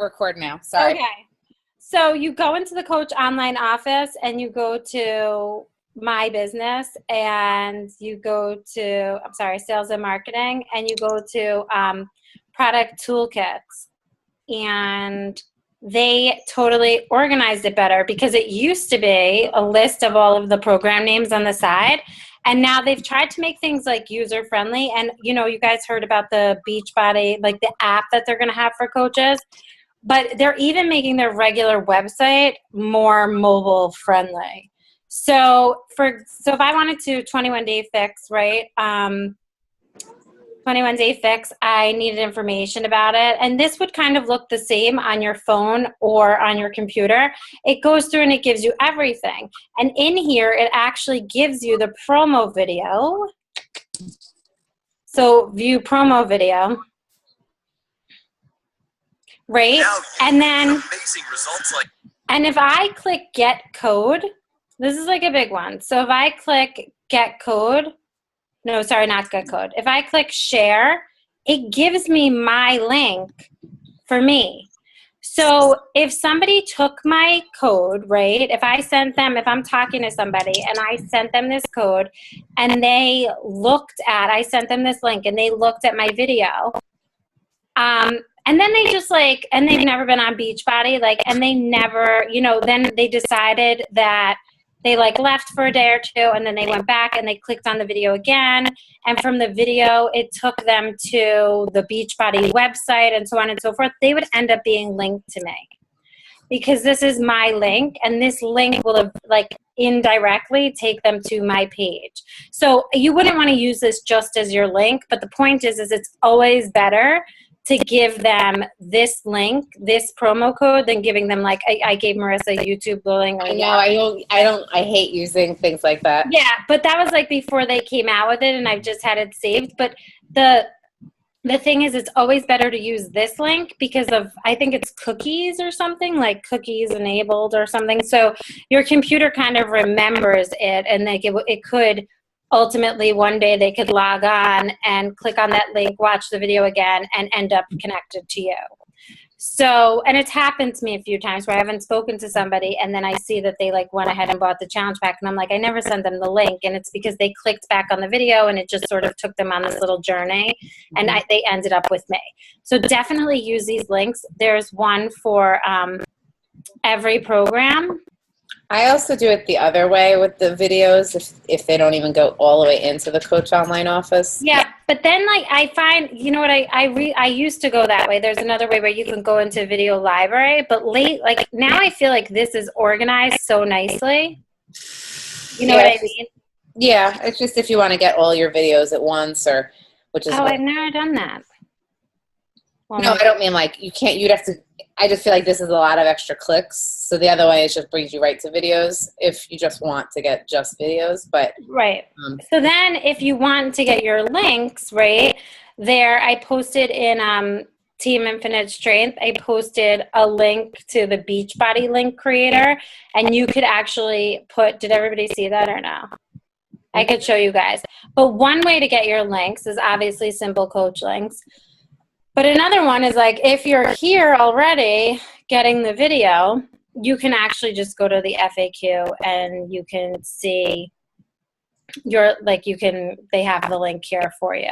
record now. Sorry. Okay. So you go into the Coach Online office and you go to My Business and you go to, Sales and Marketing, and you go to Product Toolkits. And they totally organized it better because it used to be a list of all of the program names on the side. And now they've tried to make things like user friendly. And, you know, you guys heard about the Beachbody, like the app that they're going to have for coaches. But they're even making their regular website more mobile friendly. So if I wanted to 21-day fix, right? 21-day fix, I needed information about it. And this would kind of look the same on your phone or on your computer. It goes through and it gives you everything. And in here, it actually gives you the promo video. So view promo video. Right? And then, amazing results and if I click get code, this is like a big one. So if I click get code, no, sorry, not get code. If I click share, it gives me my link for me. So if somebody took my code, right, if I'm talking to somebody and I sent them this code and I sent them this link and they looked at my video, and then they just and they've never been on Beachbody, and they never, then they decided that they left for a day or two and then they went back and they clicked on the video again. And from the video, it took them to the Beachbody website and so on and so forth. They would end up being linked to me because this is my link, and this link will indirectly take them to my page. So you wouldn't want to use this just as your link, but the point is it's always better to give them this link, this promo code, than giving them I gave Marissa YouTube link. I know, I hate using things like that. Yeah, but that was before they came out with it, and I've just had it saved. But the thing is, it's always better to use this link because of, I think it's cookies or something, cookies enabled or something. So your computer kind of remembers it, and it could ultimately one day they could log on and click on that link, watch the video again, and end up connected to you. So, and it's happened to me a few times where I haven't spoken to somebody and then I see that they went ahead and bought the challenge pack, and I'm I never sent them the link, and it's because they clicked back on the video and it just sort of took them on this little journey, and they ended up with me. So definitely use these links. There's one for every program. I also do it the other way with the videos if they don't even go all the way into the Coach Online office. Yeah, but then I find, you know what, I used to go that way. There's another way where you can go into video library, but now I feel like this is organized so nicely. You know what I mean? Yeah, it's just if you want to get all your videos at once, or which is. Oh, I've never done that. Well, no, I don't mean you can't. You'd have to. I just feel like this is a lot of extra clicks. So the other way, it just brings you right to videos if you just want to get just videos. But right. So then, if you want to get your links, right there, I posted in Team Infinite Strength. I posted a link to the Beachbody link creator, and you could actually put. Did everybody see that or no? I could show you guys. But one way to get your links is obviously Simple Coach links. But another one is if you're here already getting the video, you can actually just go to the FAQ and you can see they have the link here for you.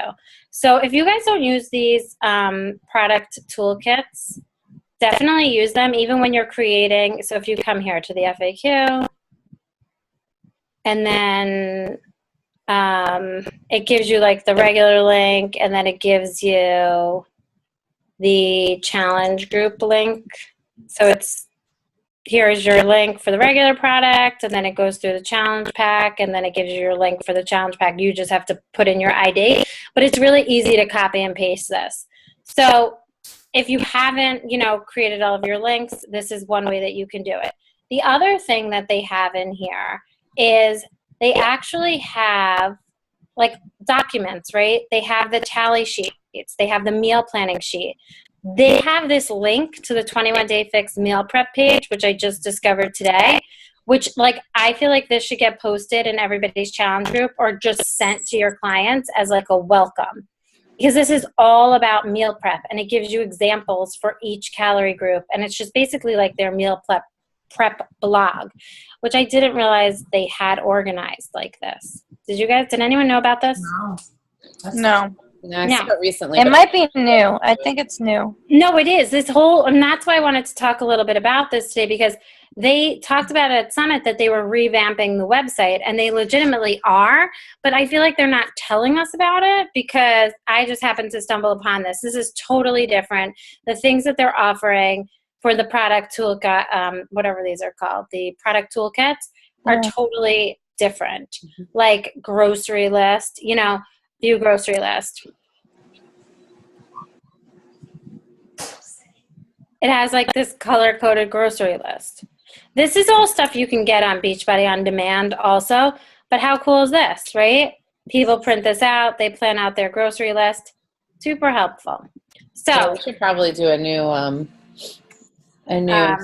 So if you guys don't use these product toolkits, definitely use them even when you're creating. So if you come here to the FAQ, and then it gives you the regular link, and then it gives you the challenge group link. So here's your link for the regular product, and then it goes through the challenge pack, and then it gives you your link for the challenge pack. You just have to put in your ID, but it's really easy to copy and paste this. So if you haven't, created all of your links, this is one way that you can do it. The other thing that they have in here is they actually have documents, right? They have the tally sheets. They have the meal planning sheet. They have this link to the 21-day fix meal prep page, which I just discovered today, which I feel like this should get posted in everybody's challenge group or just sent to your clients as a welcome. because this is all about meal prep, and it gives you examples for each calorie group, and it's just basically like their meal prep blog, which I didn't realize they had organized like this. Did anyone know about this? No. No, I saw it recently. It might be new. I think it's new. No, it is. And that's why I wanted to talk a little bit about this today, because they talked about at Summit that they were revamping the website, and they legitimately are, but I feel like they're not telling us about it because I just happened to stumble upon this. This is totally different. The things that they're offering for the product toolkit, whatever these are called, the product toolkits, are totally different. Like grocery list, view grocery list. It has like this color-coded grocery list. This is all stuff you can get on Beachbody on demand also, but how cool is this, right? People print this out, they plan out their grocery list. Super helpful. So we should probably do a new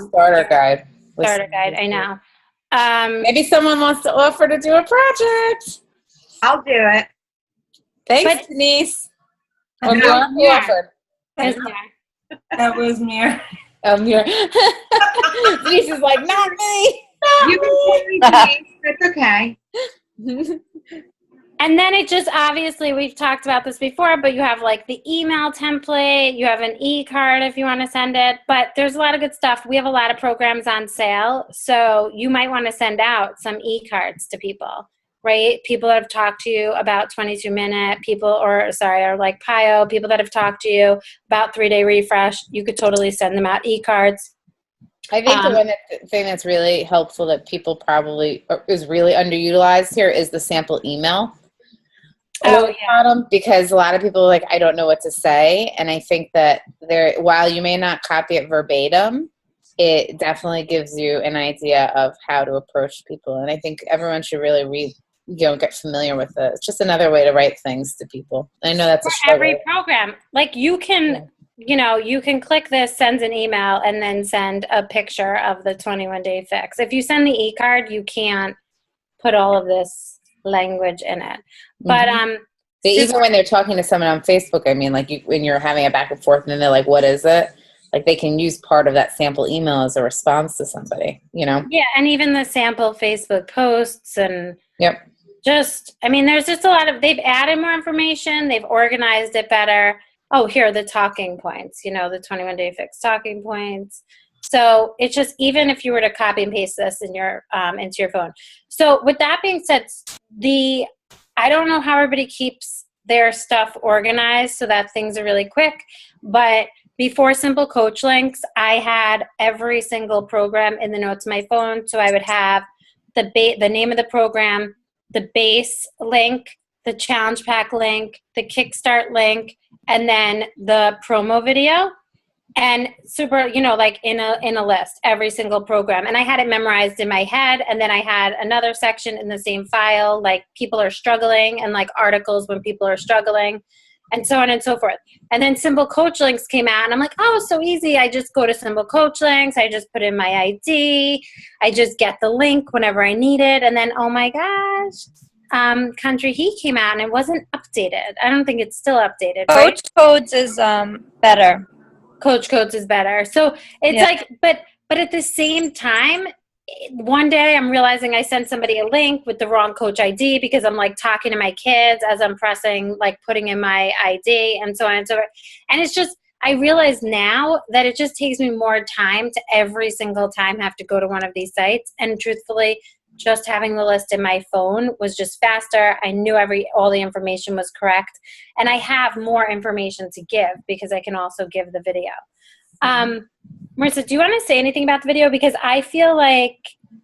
starter guide. Starter guide, I know. Maybe someone wants to offer to do a project. I'll do it. Thanks, Denise. That was me. Denise is like, not me. You can call me Denise. That's okay. And then it just, obviously, we've talked about this before, but you have like the email template. You have an e-card if you want to send it. But there's a lot of good stuff. We have a lot of programs on sale. So you might want to send out some e-cards to people, right? People that have talked to you about 22-minute, or like PIO, people that have talked to you about 3-day refresh. You could totally send them out e-cards. I think the thing that's really helpful that people probably is really underutilized here is the sample email. Because a lot of people are like, I don't know what to say. And I think that while you may not copy it verbatim, it definitely gives you an idea of how to approach people. And I think everyone should really get familiar with it. It's just another way to write things to people. I know that's a struggle. Every program. Like you can, you can click this, send an email, and then send a picture of the 21-day fix. If you send the e-card, you can't put all of this language in it. But even when they're talking to someone on Facebook, I mean, like when you're having a back and forth and they're like, what is it? Like they can use part of that sample email as a response to somebody, Yeah, and even the sample Facebook posts and there's just a lot of, they've added more information. They've organized it better. Oh, here are the talking points, the 21-day fix talking points. So it's just, even if you were to copy and paste this in your into your phone. So with that being said, I don't know how everybody keeps their stuff organized so that things are really quick, but before Simple Coach Links, I had every single program in the notes of my phone. So I would have the name of the program, the base link, the challenge pack link, the kickstart link, and then the promo video. And super, like in a list, every single program. And I had it memorized in my head. And then I had another section in the same file, like people are struggling, and like articles when people are struggling, and so on and so forth. And then Simple Coach Links came out, and I'm like, oh, so easy. I just go to Simple Coach Links. I just put in my ID. I just get the link whenever I need it. And then, oh my gosh, Country Heat came out, and it wasn't updated. I don't think it's still updated. Coach Codes is better. Coach Codes is better. So it's like, but at the same time, one day I'm realizing I sent somebody a link with the wrong coach ID because I'm like talking to my kids as I'm pressing, like putting in my ID and so on and so forth. And it's just, I realize now that it just takes me more time to every single time have to go to one of these sites. And truthfully, just having the list in my phone was just faster. I knew all the information was correct. And I have more information to give because I can also give the video. Marissa, do you want to say anything about the video? Because I feel like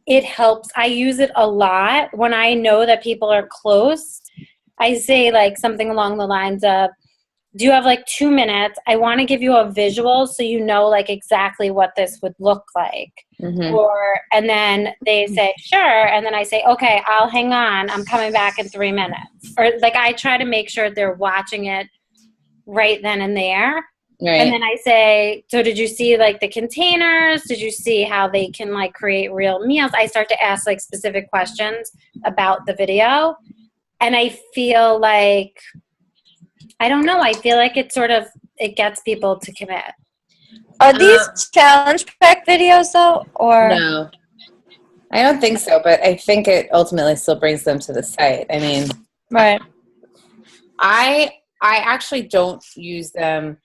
it helps. I use it a lot when I know that people are close. I say like something along the lines of, do you have like 2 minutes? I want to give you a visual so you know like exactly what this would look like. And then they say, sure. And then I say, okay, I'll hang on. I'm coming back in 3 minutes. Or like I try to make sure they're watching it right then and there. Right. And then I say, so did you see like the containers? Did you see how they can like create real meals? I start to ask like specific questions about the video. And I feel like I don't know. I feel like it gets people to commit. Are these challenge pack videos though, or No, I don't think so, but I think it ultimately still brings them to the site. I mean, right? I actually don't use them.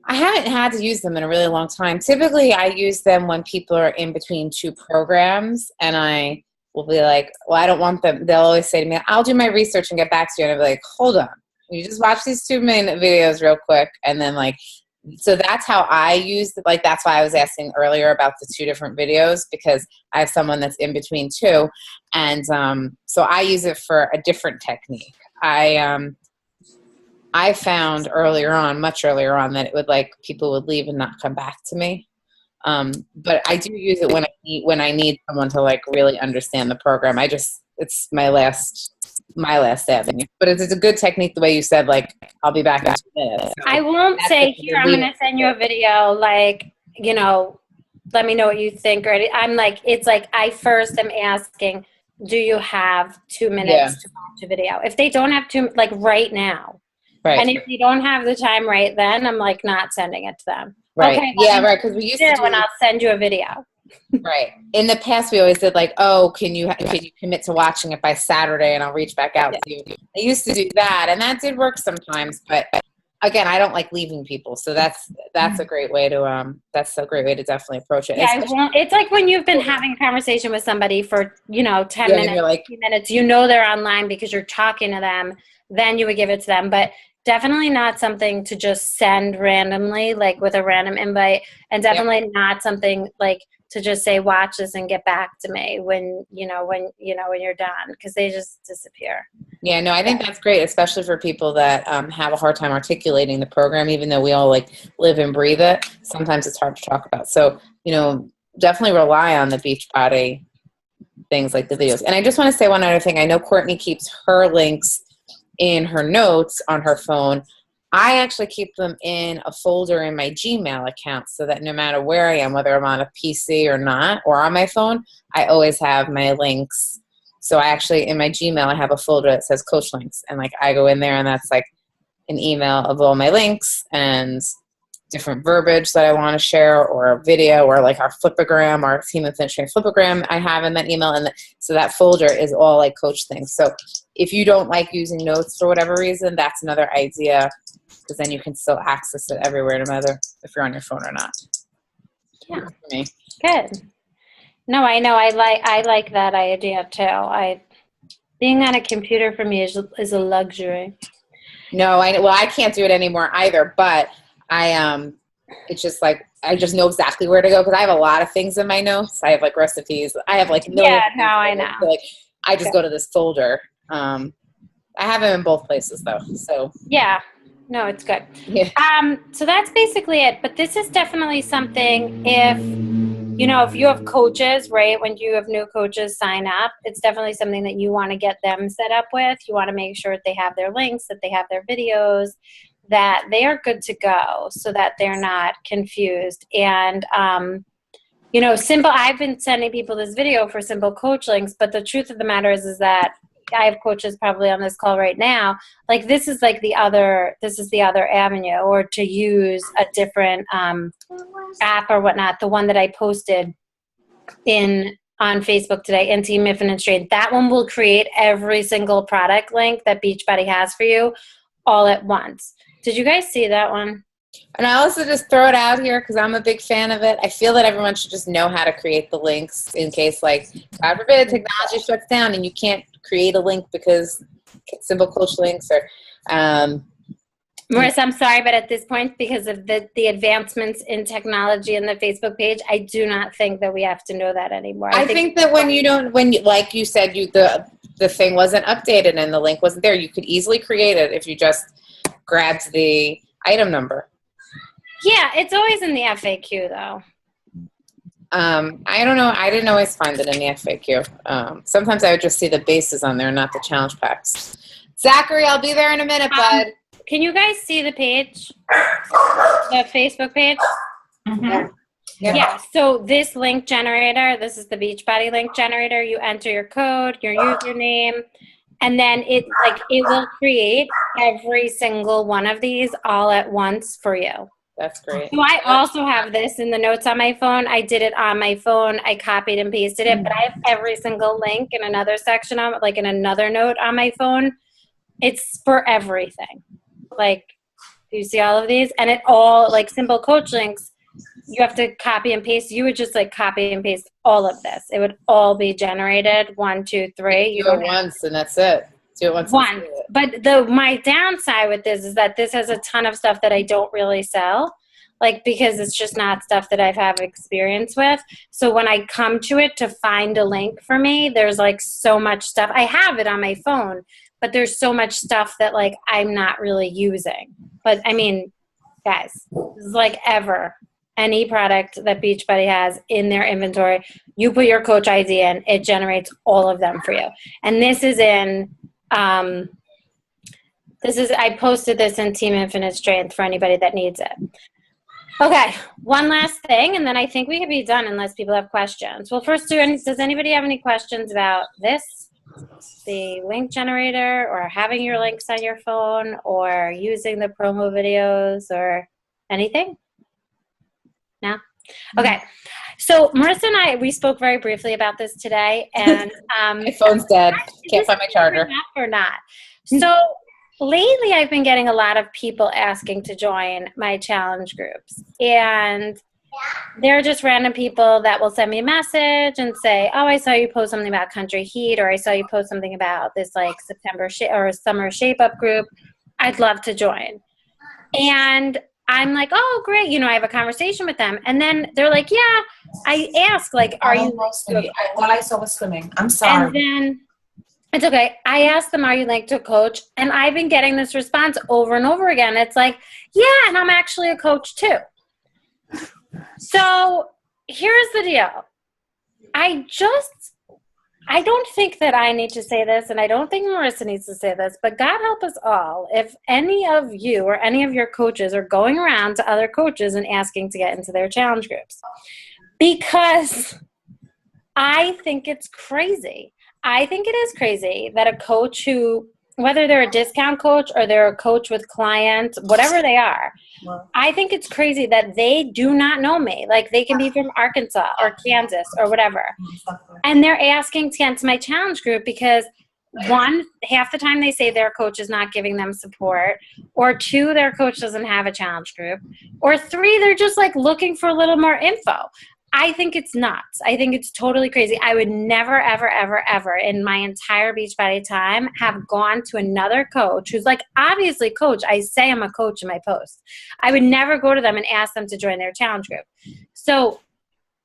I haven't had to use them in a really long time. Typically, I use them when people are in between two programs, and I will be like, well, I don't want them. They'll always say to me, I'll do my research and get back to you. And I'll be like, hold on. You just watch these 2-minute videos real quick. And then so that's how I use it. Like, that's why I was asking earlier about the 2 different videos, because I have someone that's in between 2. And so I use it for a different technique. I found much earlier on, that it would people would leave and not come back to me. But I do use it when I need someone to really understand the program. It's my last avenue. But it's a good technique, the way you said, I'll be back in 2 minutes. So I won't say, here, I'm going to send you a video, let me know what you think. Or I'm it's I first am asking, do you have 2 minutes to watch a video? If they don't have right now. Right. And if you don't have the time right then, I'm not sending it to them. Right. Okay, yeah, right. Because we used to do, and I'll send you a video. Right. In the past, we always did can you commit to watching it by Saturday, and I'll reach back out to you. I used to do that, and that did work sometimes. But again, I don't like leaving people, so that's a great way to definitely approach it. Yeah, it's like when you've been having a conversation with somebody for 10 minutes, 15 minutes. They're online because you're talking to them. Then you would give it to them, but definitely not something to just send randomly, with a random invite, and definitely not something to just say, watch this and get back to me when you're done, because they just disappear. Yeah, no, I think that's great, especially for people that have a hard time articulating the program, even though we all live and breathe it. Sometimes it's hard to talk about. So, definitely rely on the Beachbody things like the videos. And I just want to say one other thing. I know Courtney keeps her links in her notes on her phone. I actually keep them in a folder in my Gmail account, so that no matter where I am, whether I'm on a PC or not, or on my phone, I always have my links. So I actually, in my Gmail, I have a folder that says Coach Links, and I go in there, and that's an email of all my links and different verbiage that I want to share, or a video, or our flipogram, our Team of Finish flipogram I have in that email. And so that folder is all coach things. So if you don't like using notes for whatever reason, that's another idea, because then you can still access it everywhere, no matter if you're on your phone or not. Yeah. Good. No, I know. I like that idea too. Being on a computer for me is a luxury. No, I can't do it anymore either, but it's just I just know exactly where to go, because I have a lot of things in my notes. I have recipes. I have I know. So, I just go to this folder. I have them in both places though. So yeah, no, it's good. Yeah. So that's basically it. But this is definitely something, if you have coaches, right? When you have new coaches sign up, it's definitely something that you want to get them set up with. You want to make sure that they have their links, that they have their videos, that they are good to go, so that they're not confused. And, I've been sending people this video for Simple Coach Links, but the truth of the matter is that I have coaches probably on this call right now. This is the other avenue, or to use a different app or whatnot. The one that I posted on Facebook today, in Team Mifflin and Strain, that one will create every single product link that Beachbody has for you all at once. Did you guys see that one? And I also just throw it out here, because I'm a big fan of it. I feel that everyone should just know how to create the links, in case, God forbid, technology shuts down and you can't create a link because Simple Coach Links or Marissa, I'm sorry, but at this point, because of the advancements in technology and the Facebook page, I do not think that we have to know that anymore. I think that when like you said, the thing wasn't updated and the link wasn't there, you could easily create it if you just grabbed the item number. Yeah, it's always in the FAQ though. I don't know. I didn't always find it in the FAQ. Sometimes I would just see the bases on there, not the challenge packs. Zachary, I'll be there in a minute, bud. Can you guys see the page? The Facebook page? Mm-hmm. Yeah, so this link generator, this is the Beachbody link generator. You enter your code, your username, And then it will create every single one of these all at once for you. That's great. So I also have this in the notes on my phone. I did it on my phone. I copied and pasted it, but I have every single link in another section in another note on my phone. It's for everything. Like, do you see all of these? And it all, like, simple coach links, you have to copy and paste. You would just like copy and paste all of this. It would all be generated 1, 2, 3. You do it once and that's it. Do it once. But my downside with this is that this has a ton of stuff that I don't really sell, like, because it's just not stuff that I've have experience with. So when I come to it to find a link for me, there's like so much stuff. I have it on my phone, but there's so much stuff that like I'm not really using. But I mean, guys, this is like any product that Beachbody has in their inventory, you put your coach ID in, it generates all of them for you. And this is in, I posted this in Team Infinite Strength for anybody that needs it. Okay, one last thing, and then I think we could be done unless people have questions. Well, first, does anybody have any questions about this, the link generator, or having your links on your phone, or using the promo videos, or anything? No? Okay. So Marissa and I, we spoke very briefly about this today, and my phone's dead. Can't find my charger. Or not. So lately I've been getting a lot of people asking to join my challenge groups, and they're just random people that will send me a message and say, oh, I saw you post something about Country Heat, or I saw you post something about this like September or summer shape up group. I'd love to join. And I'm like, oh, great. You know, I have a conversation with them. And then they're like, yeah, I ask, like, are you swimming? All I saw was swimming. I'm sorry. And then it's okay. I asked them, are you linked to a coach? And I've been getting this response over and over again. It's like, yeah, and I'm actually a coach too. So here's the deal. I don't think that I need to say this, and I don't think Marissa needs to say this, but God help us all if any of you or any of your coaches are going around to other coaches and asking to get into their challenge groups. Because I think it's crazy. I think it is crazy that a coach who, whether they're a discount coach or they're a coach with clients, whatever they are, I think it's crazy that they do not know me. Like, they can be from Arkansas or Kansas or whatever. And they're asking to get into my challenge group because, one, half the time they say their coach is not giving them support, or two, their coach doesn't have a challenge group, or three, they're just like looking for a little more info. I think it's nuts. I think it's totally crazy. I would never, ever, ever, ever in my entire Beachbody time have gone to another coach who's like, obviously coach. I say I'm a coach in my post. I would never go to them and ask them to join their challenge group. So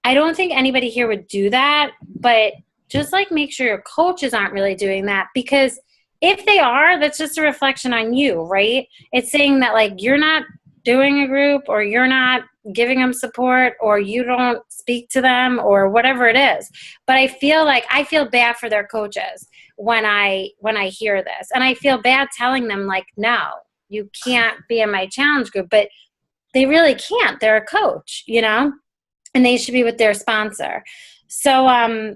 I don't think anybody here would do that, but just like make sure your coaches aren't really doing that, because if they are, that's just a reflection on you, right? It's saying that like you're not doing a group, or you're not giving them support, or you don't speak to them, or whatever it is. But I feel bad for their coaches when I hear this, and I feel bad telling them like, no, you can't be in my challenge group, but they really can't. They're a coach, you know, and they should be with their sponsor. So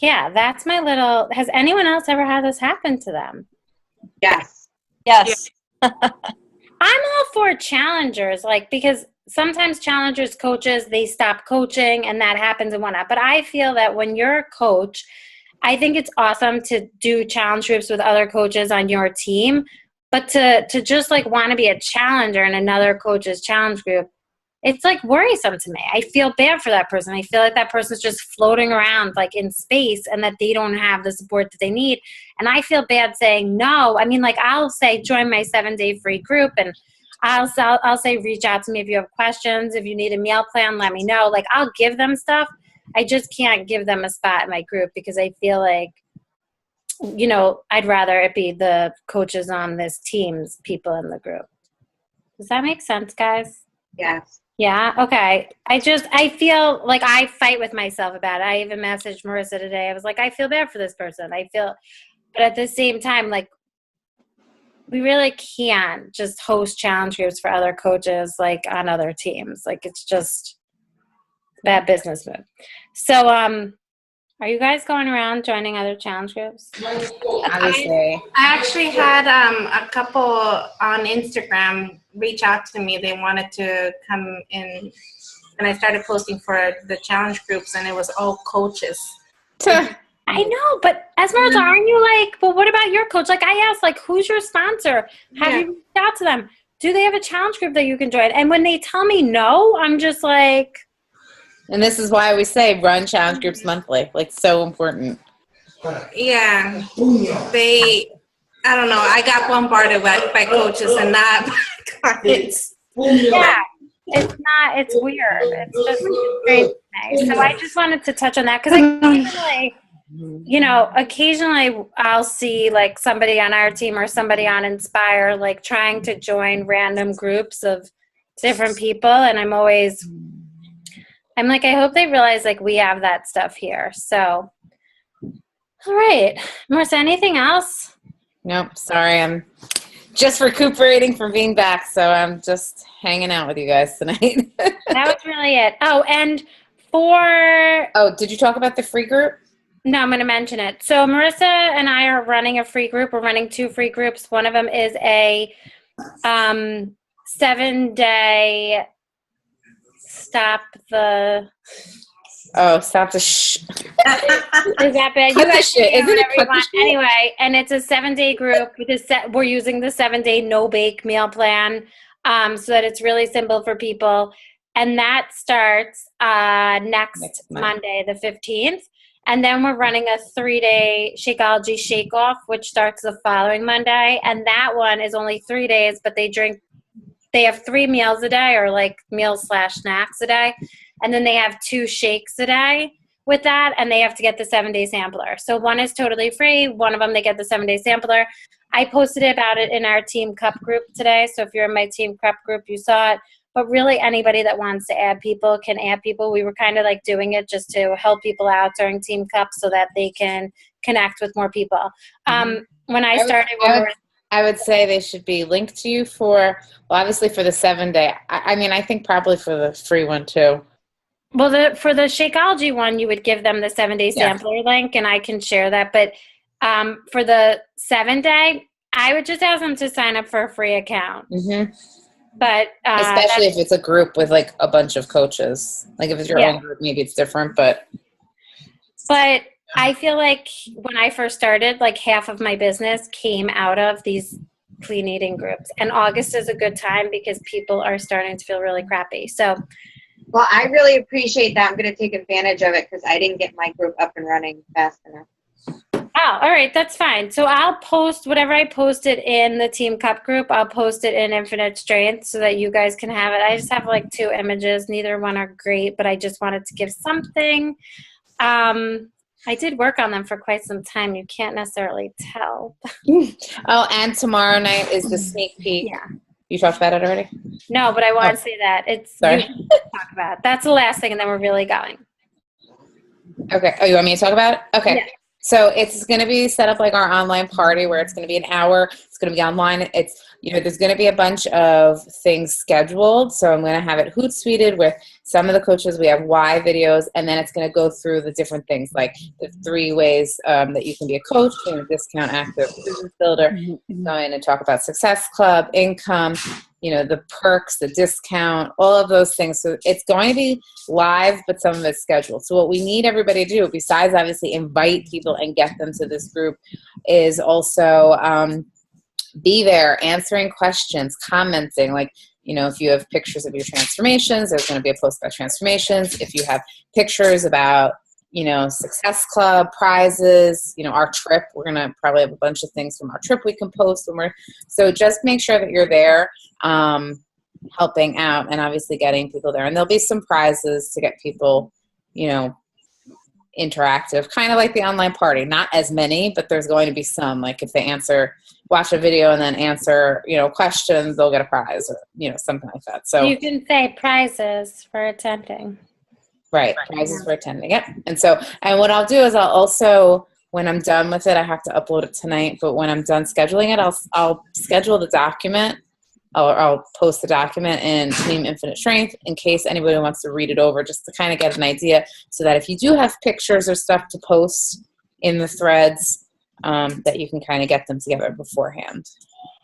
yeah, that's my little. Has anyone else ever had this happen to them? Yes. Yes. I'm all for challengers, like, because sometimes challengers, coaches, they stop coaching and that happens and whatnot. But I feel that when you're a coach, I think it's awesome to do challenge groups with other coaches on your team. But to just like want to be a challenger in another coach's challenge group, it's like worrisome to me. I feel bad for that person. I feel like that person's just floating around like in space and that they don't have the support that they need. And I feel bad saying no. I mean, like, I'll say join my 7-day free group, and I'll say reach out to me if you have questions. If you need a meal plan, let me know. Like, I'll give them stuff. I just can't give them a spot in my group because I feel like, you know, I'd rather it be the coaches on this team's people in the group. Does that make sense, guys? Yes. Yeah. Okay. I feel like I fight with myself about it. I even messaged Marissa today. I was like, I feel bad for this person. But at the same time, like, we really can't just host challenge groups for other coaches, like on other teams. Like, it's just a bad business move. So, all Are you guys going around joining other challenge groups? Obviously. I actually had a couple on Instagram reach out to me. They wanted to come in, and I started posting for the challenge groups, and it was all coaches. I know, but Esmeralda, aren't you like, well, what about your coach? Like, I asked, like, who's your sponsor? Have you reached out to them? Do they have a challenge group that you can join? And when they tell me no, I'm just like. And this is why we say run challenge groups monthly. Like, so important. Yeah. I don't know. I got bombarded by coaches and not by clients. Yeah. It's weird. It's just great. So I just wanted to touch on that because occasionally I'll see like somebody on our team or somebody on Inspire like trying to join random groups of different people, and I'm like, I hope they realize like we have that stuff here. So, all right, Marissa, anything else? Nope, sorry, I'm just recuperating from being back, so I'm just hanging out with you guys tonight. That was really it. Oh, and did you talk about the free group? No, I'm going to mention it. So Marissa and I are running a free group. We're running 2 free groups. One of them is a 7-day stop the shh. Is that bad? Cut the shit. Isn't it cut the shit? Anyway, and it's a 7-day group. We're using the 7-day no-bake meal plan so that it's really simple for people. And that starts next Monday, the 15th. And then we're running a 3-day Shakeology Shake Off, which starts the following Monday. And that one is only 3 days, but they have 3 meals a day, or like meals/snacks a day. And then they have 2 shakes a day with that, and they have to get the 7-day sampler. So one is totally free. One of them, they get the 7-day sampler. I posted about it in our Team Cup group today. So if you're in my Team Cup group, you saw it. But really, anybody that wants to add people can add people. We were kind of like doing it just to help people out during Team Cup so that they can connect with more people. When I started, I would say they should be linked to you obviously for the 7-day. I think probably for the free one too. Well, for the Shakeology one, you would give them the 7-day sampler link, and I can share that. But for the 7-day, I would just ask them to sign up for a free account. Mm-hmm. But especially if it's a group with like a bunch of coaches. Like if it's your own group, maybe it's different. But I feel like when I first started, like half of my business came out of these clean eating groups. And August is a good time because people are starting to feel really crappy. So. Well, I really appreciate that. I'm going to take advantage of it because I didn't get my group up and running fast enough. Oh, all right. That's fine. So I'll post whatever I posted in the Team Cup group. I'll post it in Infinite Strength so that you guys can have it. I just have like 2 images. Neither one are great, but I just wanted to give something. I did work on them for quite some time. You can't necessarily tell. Oh, and tomorrow night is the sneak peek. Yeah. You talked about it already? No, but I want to say that. Sorry. You talk about it. That's the last thing, and then we're really going. Okay. Oh, you want me to talk about it? Okay. Yeah. So it's going to be set up like our online party where it's going to be an hour. It's going to be online. It's, there's going to be a bunch of things scheduled. So I'm going to have it Hootsuited with some of the coaches. We have why videos, and then it's going to go through the different things, like the 3 ways that you can be a coach, discount, active, business builder. Mm-hmm. Going to talk about Success Club, income, the perks, the discount, all of those things. So it's going to be live, but some of it's scheduled. So what we need everybody to do, besides obviously invite people and get them to this group, is also be there, answering questions, commenting. Like, if you have pictures of your transformations, there's going to be a post about transformations. If you have pictures about, Success Club, prizes, our trip, we're going to probably have a bunch of things from our trip we can post. So just make sure that you're there helping out and obviously getting people there. And there'll be some prizes to get people, interactive, kind of like the online party. Not as many, but there's going to be some. Like if they watch a video and then answer, questions, they'll get a prize or, something like that. So you can say prizes for attending. Right. Prizes for attending. Yep. And what I'll do is I'll also, when I'm done with it, I have to upload it tonight, but when I'm done scheduling it, I'll schedule the document I'll post the document in Team Infinite Strength in case anybody wants to read it over, just to kind of get an idea, so that if you do have pictures or stuff to post in the threads, that you can kind of get them together beforehand.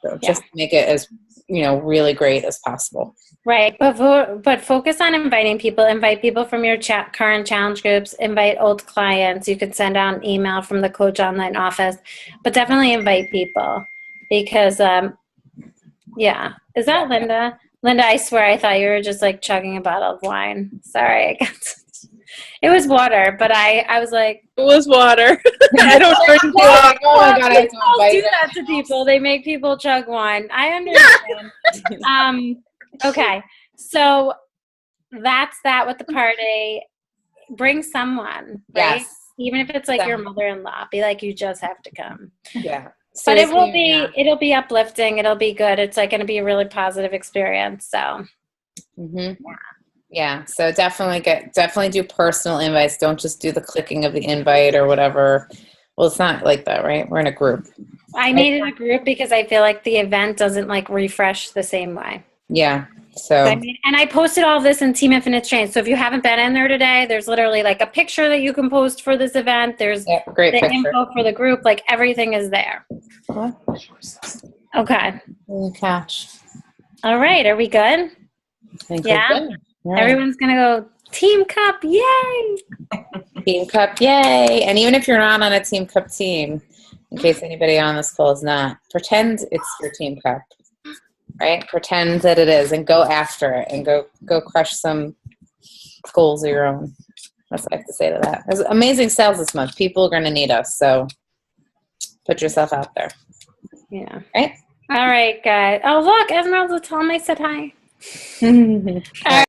So just make it as, really great as possible. Right, but focus on inviting people. Invite people from your current challenge groups. Invite old clients. You can send out an email from the Coach Online office, but definitely invite people because, yeah. Is that Linda? Linda, I swear I thought you were just like chugging a bottle of wine. Sorry, it was water, but I was like, it was water. I don't drink water. Oh my God, I have to people invite do them. that to people. They make people chug wine. I understand. Okay, so that's that with the party. Bring someone, right? Yes. Even if it's like your mother-in-law, be like, you just have to come. Yeah. But it'll be uplifting. It'll be good. It's like going to be a really positive experience. So, yeah. So definitely do personal invites. Don't just do the clicking of the invite or whatever. Well, it's not like that, right? We're in a group. I made it a group because I feel like the event doesn't like refresh the same way. Yeah. So and I posted all of this in Team Infinite Strength. So if you haven't been in there today, there's literally like a picture that you can post for this event. There's great the picture. info for the group. Like everything is there. Okay. Catch. All right. Are we good? Yeah. Right. Everyone's gonna go Team Cup. Yay! Team Cup, yay! And even if you're not on a Team Cup team, in case anybody on this call is not, pretend it's your Team Cup. Right? Pretend that it is and go after it and go crush some goals of your own. That's what I have to say to that. There's amazing sales this month. People are going to need us, so put yourself out there. Yeah. Right? All right, guys. Oh, look, Esmeralda told me I said hi. All right.